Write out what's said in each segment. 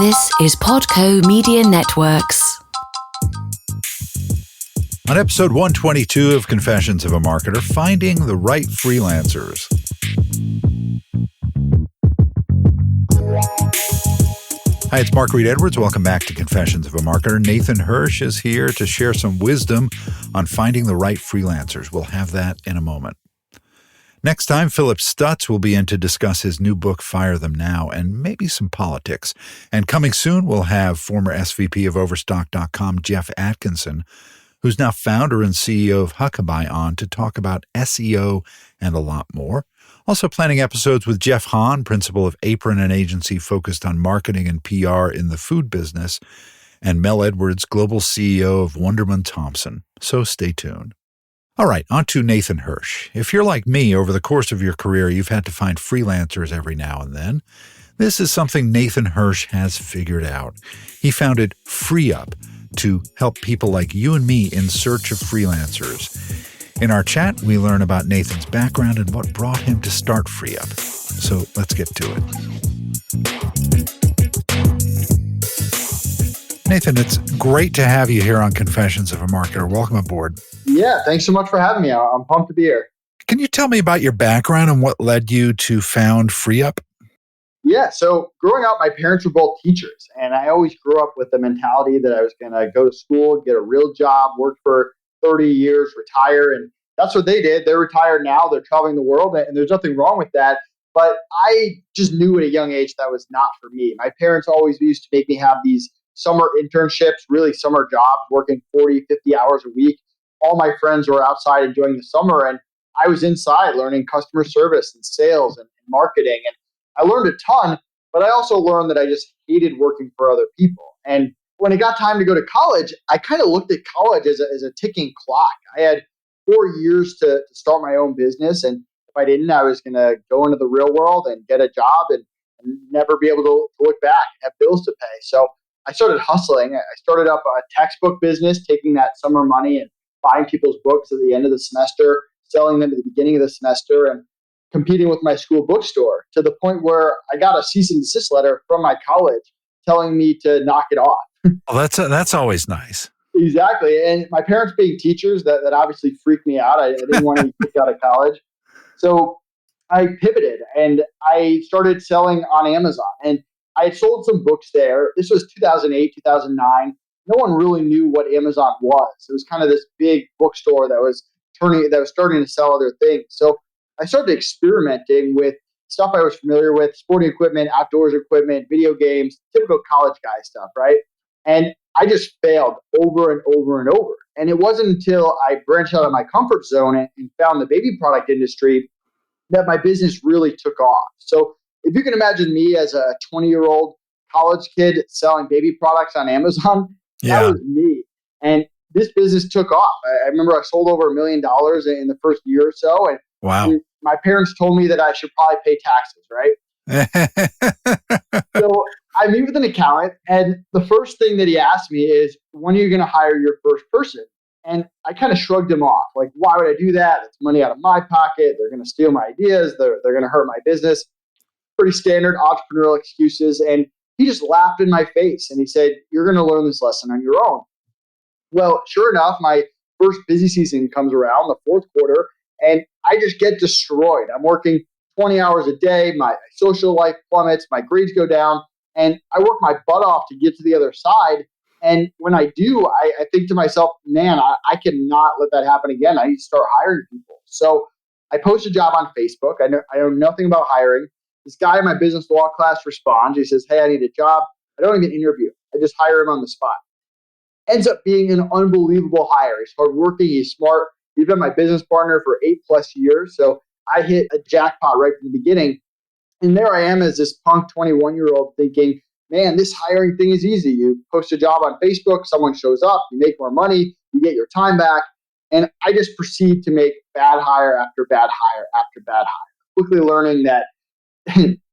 This is Podco Media Networks. On episode 122 of Confessions of a Marketer, finding the right freelancers. Hi, it's Mark Reed Edwards. Welcome back to Confessions of a Marketer. Nathan Hirsch is here to share some wisdom on finding the right freelancers. We'll have that in a moment. Next time, Philip Stutz will be in to discuss his new book, Fire Them Now, and maybe some politics. And coming soon, we'll have former SVP of Overstock.com, Jeff Atkinson, who's now founder and CEO of Huckabye, on to talk about SEO and a lot more. Also planning episodes with Jeff Hahn, principal of Apron, an agency focused on marketing and PR in the food business, and Mel Edwards, global CEO of Wunderman Thompson. So stay tuned. All right, on to Nathan Hirsch. If you're like me, over the course of your career, you've had to find freelancers every now and then. This is something Nathan Hirsch has figured out. He founded FreeeUp to help people like you and me in search of freelancers. In our chat, we learn about Nathan's background and what brought him to start FreeeUp. So let's get to it. Nathan, it's great to have you here on Confessions of a Marketer. Welcome aboard. Yeah, thanks so much for having me. I'm pumped to be here. Can you tell me about your background and what led you to found FreeeUp? Yeah, so growing up, my parents were both teachers, and I always grew up with the mentality that I was going to go to school, get a real job, work for 30 years, retire, and that's what they did. They're retired now. They're traveling the world, and there's nothing wrong with that. But I just knew at a young age that was not for me. My parents always used to make me have these summer internships, really summer jobs, working 40, 50 hours a week. All my friends were outside enjoying the summer, and I was inside learning customer service and sales and marketing. And I learned a ton, but I also learned that I just hated working for other people. And when it got time to go to college, I kind of looked at college as a ticking clock. I had 4 years to start my own business. And if I didn't, I was going to go into the real world and get a job and never be able to look back and have bills to pay. So I started hustling. I started up a textbook business, taking that summer money and buying people's books at the end of the semester, selling them at the beginning of the semester, and competing with my school bookstore to the point where I got a cease and desist letter from my college telling me to knock it off. Well, that's always nice. Exactly. And my parents being teachers, that obviously freaked me out. I didn't want to be kicked out of college. So I pivoted and I started selling on Amazon. And I had sold some books there. This was 2008, 2009. No one really knew what Amazon was. It was kind of this big bookstore that was starting to sell other things. So I started experimenting with stuff I was familiar with: sporting equipment, outdoors equipment, video games, typical college guy stuff, right? And I just failed over and over and over. And it wasn't until I branched out of my comfort zone and found the baby product industry that my business really took off. So if you can imagine me as a 20-year-old college kid selling baby products on Amazon, that was me. And this business took off. I remember I sold over $1 million in the first year or so. And wow. My parents told me that I should probably pay taxes, right? So I meet with an accountant, and the first thing that he asked me is, when are you going to hire your first person? And I kind of shrugged him off. Like, why would I do that? It's money out of my pocket. They're going to steal my ideas. They're going to hurt my business. Pretty standard entrepreneurial excuses. And he just laughed in my face and he said, you're going to learn this lesson on your own. Well, sure enough, my first busy season comes around, the fourth quarter, and I just get destroyed. I'm working 20 hours a day. My social life plummets. My grades go down. And I work my butt off to get to the other side. And when I do, I think to myself, man, I cannot let that happen again. I need to start hiring people. So I post a job on Facebook. I know nothing about hiring. This guy in my business law class responds. He says, hey, I need a job. I don't even interview. I just hire him on the spot. Ends up being an unbelievable hire. He's hardworking. He's smart. He's been my business partner for 8+ years. So I hit a jackpot right from the beginning. And there I am as this punk 21-year-old thinking, man, this hiring thing is easy. You post a job on Facebook, someone shows up, you make more money, you get your time back. And I just proceed to make bad hire after bad hire after bad hire, quickly learning that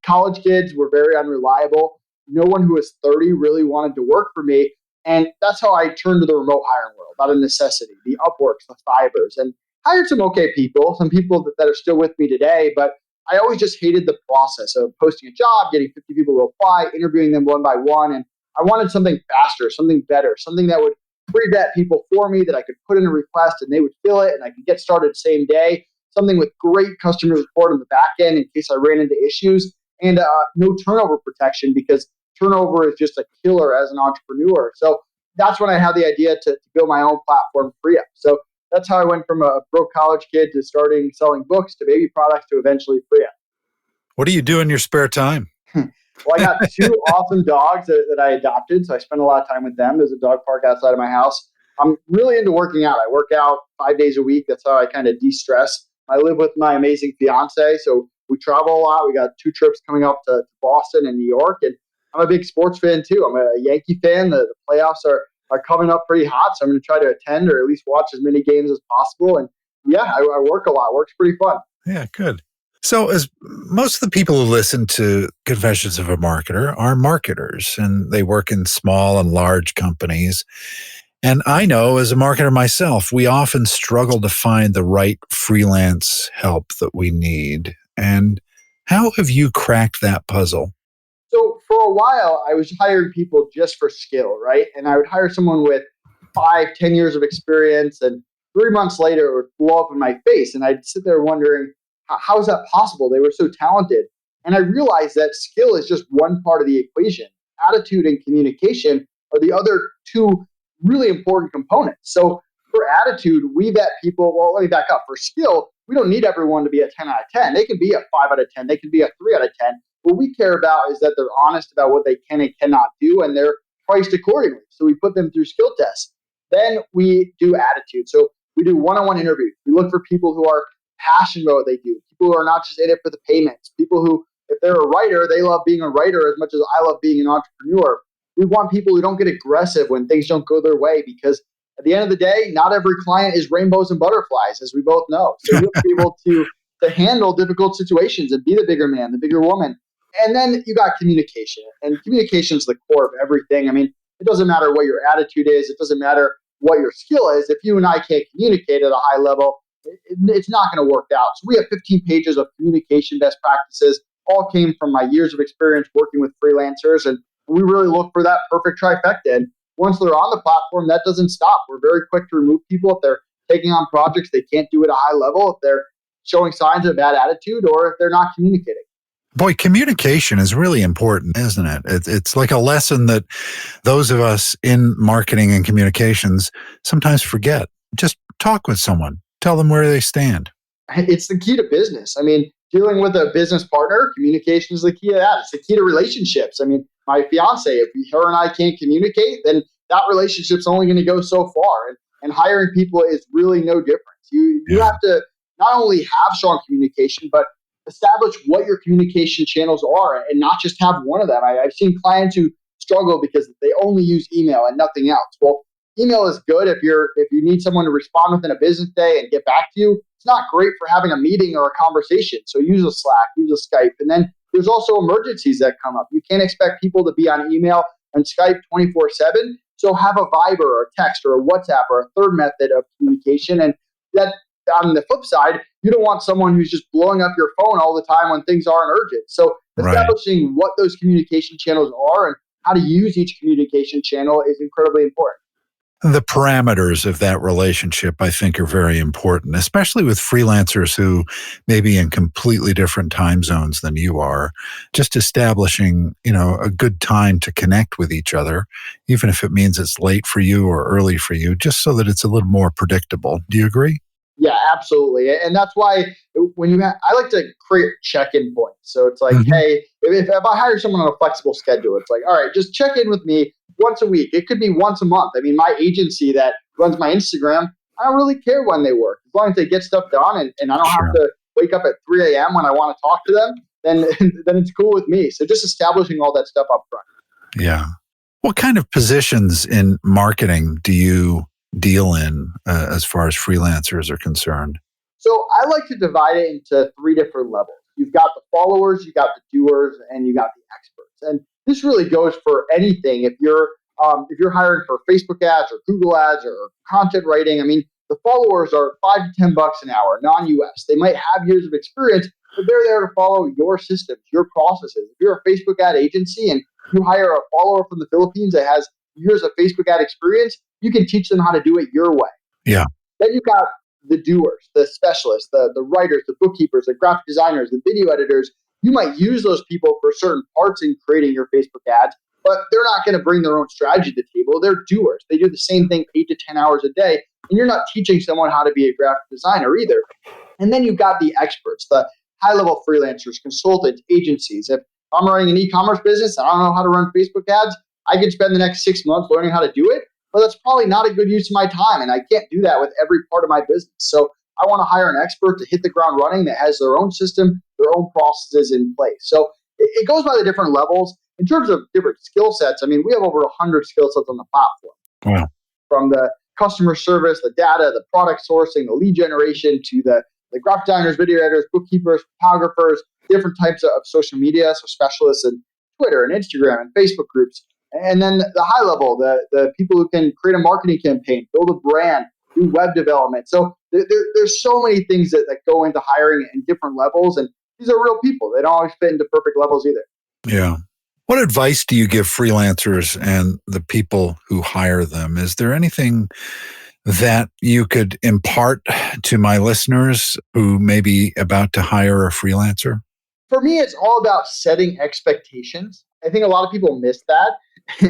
college kids were very unreliable. No one who was 30 really wanted to work for me. And that's how I turned to the remote hiring world, out of necessity, the Upworks, the Fibers, and hired some okay people, some people that are still with me today. But I always just hated the process of posting a job, getting 50 people to apply, interviewing them one by one. And I wanted something faster, something better, something that would pre-vet people for me, that I could put in a request and they would fill it and I could get started same day. Something with great customer support on the back end in case I ran into issues, and no turnover protection, because turnover is just a killer as an entrepreneur. So that's when I had the idea to build my own platform, FreeeUp. So that's how I went from a broke college kid to starting selling books to baby products to eventually FreeeUp. What do you do in your spare time? Well, I got two awesome dogs that I adopted, so I spend a lot of time with them. There's a dog park outside of my house. I'm really into working out. I work out 5 days a week. That's how I kind of de-stress. I live with my amazing fiance, so we travel a lot. We got 2 trips coming up to Boston and New York, and I'm a big sports fan too. I'm a Yankee fan. The playoffs are coming up pretty hot, so I'm going to try to attend or at least watch as many games as possible. And yeah, I work a lot. Work's pretty fun. Yeah, good. So as most of the people who listen to Confessions of a Marketer are marketers, and they work in small and large companies. And I know as a marketer myself, we often struggle to find the right freelance help that we need. And how have you cracked that puzzle? So for a while, I was hiring people just for skill, right? And I would hire someone with 5, 10 years of experience, and 3 months later, it would blow up in my face. And I'd sit there wondering, how is that possible? They were so talented. And I realized that skill is just one part of the equation. Attitude and communication are the other 2 really important components. So for attitude, we vet people. Well, let me back up. For skill, we don't need everyone to be a 10 out of 10. They can be a 5 out of 10. They can be a 3 out of 10. What we care about is that they're honest about what they can and cannot do, and they're priced accordingly. So we put them through skill tests. Then we do attitude. So we do one-on-one interviews. We look for people who are passionate about what they do, people who are not just in it for the payments, people who, if they're a writer, they love being a writer as much as I love being an entrepreneur. We want people who don't get aggressive when things don't go their way, because at the end of the day, not every client is rainbows and butterflies, as we both know. So you have to be able to handle difficult situations and be the bigger man, the bigger woman. And then you got communication, and communication is the core of everything. I mean, it doesn't matter what your attitude is. It doesn't matter what your skill is. If you and I can't communicate at a high level, it's not going to work out. So we have 15 pages of communication best practices, all came from my years of experience working with freelancers. And we really look for that perfect trifecta. And once they're on the platform, that doesn't stop. We're very quick to remove people if they're taking on projects they can't do at a high level, if they're showing signs of bad attitude, or if they're not communicating. Boy, communication is really important, isn't it? It's like a lesson that those of us in marketing and communications sometimes forget. Just talk with someone. Tell them where they stand. It's the key to business. I mean, dealing with a business partner, communication is the key to that. It's the key to relationships. I mean, my fiance, if her and I can't communicate, then that relationship's only going to go so far. And hiring people is really no difference. You have to not only have strong communication, but establish what your communication channels are, and not just have one of them. I've seen clients who struggle because they only use email and nothing else. Well, email is good if you need someone to respond within a business day and get back to you. It's not great for having a meeting or a conversation. So use a Slack, use a Skype. And then there's also emergencies that come up. You can't expect people to be on email and Skype 24/7. So have a Viber or a text or a WhatsApp or a third method of communication. And that, on the flip side, you don't want someone who's just blowing up your phone all the time when things aren't urgent. So establishing what those communication channels are and how to use each communication channel is incredibly important. The parameters of that relationship, I think, are very important, especially with freelancers who may be in completely different time zones than you are. Just establishing, a good time to connect with each other, even if it means it's late for you or early for you, just so that it's a little more predictable. Do you agree? Yeah, absolutely. And that's why I like to create check-in points. So it's like, hey, if I hire someone on a flexible schedule, it's like, all right, just check in with me once a week. It could be once a month. I mean, my agency that runs my Instagram, I don't really care when they work. As long as they get stuff done and I don't have to wake up at 3 a.m. when I want to talk to them, then it's cool with me. So just establishing all that stuff up front. Yeah. What kind of positions in marketing do you deal in as far as freelancers are concerned? So I like to divide it into 3 different levels. You've got the followers, you got the doers, and you got the experts. And this really goes for anything. If you're hiring for Facebook ads or Google ads or content writing, I mean, the followers are $5 to $10 an hour, non-US. They might have years of experience, but they're there to follow your systems, your processes. If you're a Facebook ad agency and you hire a follower from the Philippines that has years of Facebook ad experience, you can teach them how to do it your way. Yeah. Then you've got the doers, the specialists, the writers, the bookkeepers, the graphic designers, the video editors. You might use those people for certain parts in creating your Facebook ads, but they're not going to bring their own strategy to the table. They're doers. They do the same thing 8 to 10 hours a day, and you're not teaching someone how to be a graphic designer either. And then you've got the experts, the high-level freelancers, consultants, agencies. If I'm running an e-commerce business and I don't know how to run Facebook ads, I could spend the next 6 months learning how to do it, but that's probably not a good use of my time, and I can't do that with every part of my business. So I want to hire an expert to hit the ground running that has their own system, their own processes in place. So it goes by the different levels. In terms of different skill sets, I mean, we have over 100 skill sets on the platform. Wow. From the customer service, the data, the product sourcing, the lead generation, to the graphic designers, video editors, bookkeepers, photographers, different types of social media, so specialists in Twitter and Instagram and Facebook groups. And then the high level, the people who can create a marketing campaign, build a brand, do web development. So there's so many things that go into hiring in different levels. And these are real people. They don't always fit into perfect levels either. Yeah. What advice do you give freelancers and the people who hire them? Is there anything that you could impart to my listeners who may be about to hire a freelancer? For me, it's all about setting expectations. I think a lot of people miss that.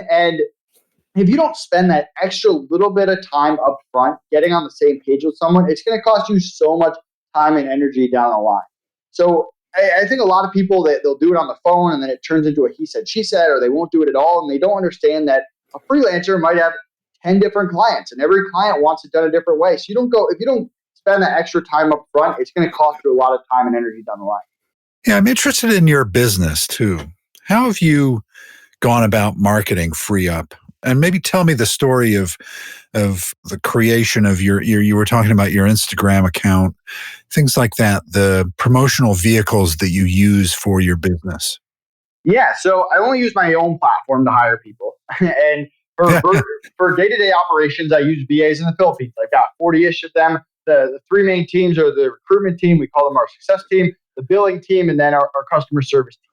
And if you don't spend that extra little bit of time up front getting on the same page with someone, it's going to cost you so much time and energy down the line. So I think a lot of people, they'll do it on the phone and then it turns into a he said, she said, or they won't do it at all. And they don't understand that a freelancer might have 10 different clients and every client wants it done a different way. So if you don't spend that extra time up front, it's going to cost you a lot of time and energy down the line. Yeah, I'm interested in your business too. How have you gone about marketing FreeeUp? And maybe tell me the story of the creation of your you were talking about your Instagram account, things like that, the promotional vehicles that you use for your business. Yeah, so I only use my own platform to hire people. And for day-to-day operations, I use VAs in the Philippines. I've got 40-ish of them. The three main teams are the recruitment team, we call them our success team, the billing team, and then our customer service team.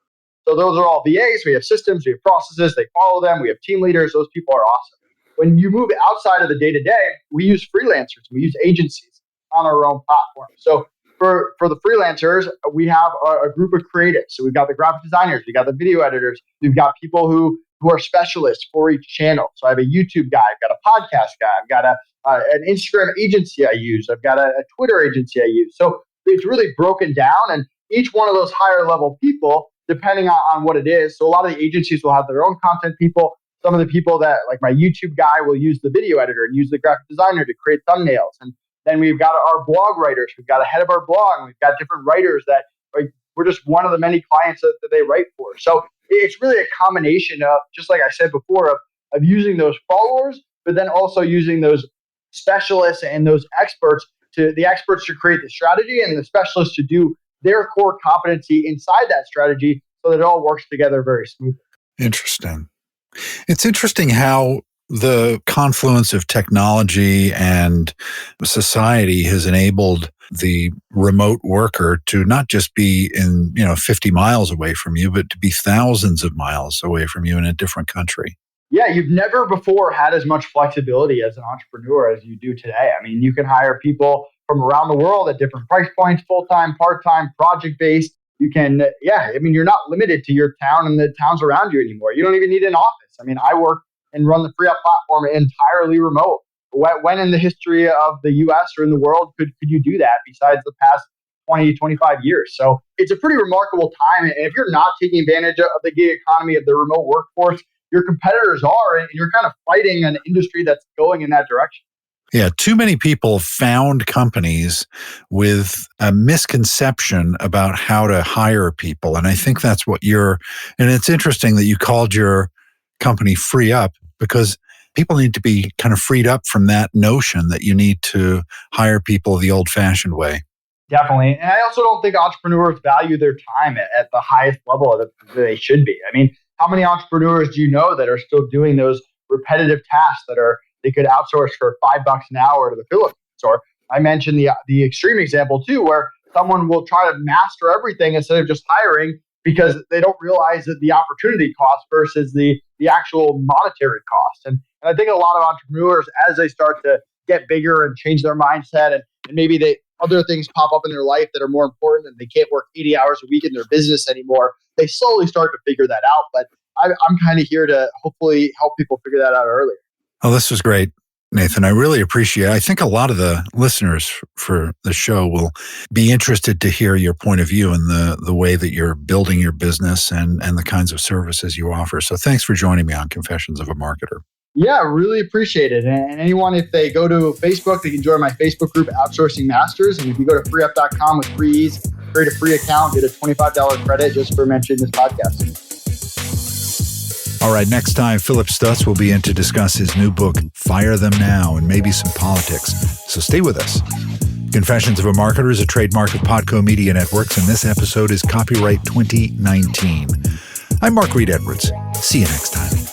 So those are all VAs. We have systems, we have processes, they follow them. We have team leaders. Those people are awesome. When you move outside of the day-to-day, we use freelancers. We use agencies on our own platform. So for the freelancers, we have a group of creatives. So we've got the graphic designers, we've got the video editors, we've got people who are specialists for each channel. So I have a YouTube guy, I've got a podcast guy, I've got an Instagram agency I use, I've got a Twitter agency I use. So it's really broken down, and each one of those higher level people, depending on what it is. So a lot of the agencies will have their own content people. Some of the people that, like my YouTube guy, will use the video editor and use the graphic designer to create thumbnails. And then we've got our blog writers. We've got a head of our blog. And we've got different writers that we're just one of the many clients that they write for. So it's really a combination of, just like I said before, of using those followers, but then also using those specialists and those experts to create the strategy and the specialists to do their core competency inside that strategy so that it all works together very smoothly. Interesting. It's interesting how the confluence of technology and society has enabled the remote worker to not just be in 50 miles away from you, but to be thousands of miles away from you in a different country. Yeah, you've never before had as much flexibility as an entrepreneur as you do today. I mean, you can hire people from around the world at different price points, full-time, part-time, project-based. You can, you're not limited to your town and the towns around you anymore. You don't even need an office. I mean, I work and run the FreeeUp platform entirely remote. When in the history of the US or in the world could you do that besides the past 20, 25 years? So it's a pretty remarkable time. And if you're not taking advantage of the gig economy, of the remote workforce, your competitors are, and you're kind of fighting an industry that's going in that direction. Yeah, too many people found companies with a misconception about how to hire people. And I think that's what and it's interesting that you called your company FreeeUp, because people need to be kind of freed up from that notion that you need to hire people the old-fashioned way. Definitely. And I also don't think entrepreneurs value their time at the highest level that they should be. I mean, how many entrepreneurs do you know that are still doing those repetitive tasks that they could outsource for $5 an hour to the Philippines? Or I mentioned the extreme example too, where someone will try to master everything instead of just hiring because they don't realize that the opportunity cost versus the actual monetary cost. And I think a lot of entrepreneurs, as they start to get bigger and change their mindset, and maybe other things pop up in their life that are more important and they can't work 80 hours a week in their business anymore, they slowly start to figure that out. But I'm kind of here to hopefully help people figure that out earlier. Oh, this was great, Nathan. I really appreciate it. I think a lot of the listeners for the show will be interested to hear your point of view and the way that you're building your business and the kinds of services you offer. So thanks for joining me on Confessions of a Marketer. Yeah, really appreciate it. And anyone, if they go to Facebook, they can join my Facebook group, Outsourcing Masters. And if you go to FreeeUp.com with 3 E's, create a free account, get a $25 credit just for mentioning this podcast. All right, next time, Philip Stutz will be in to discuss his new book, Fire Them Now, and maybe some politics. So stay with us. Confessions of a Marketer is a trademark of Podco Media Networks, and this episode is copyright 2019. I'm Mark Reed Edwards. See you next time.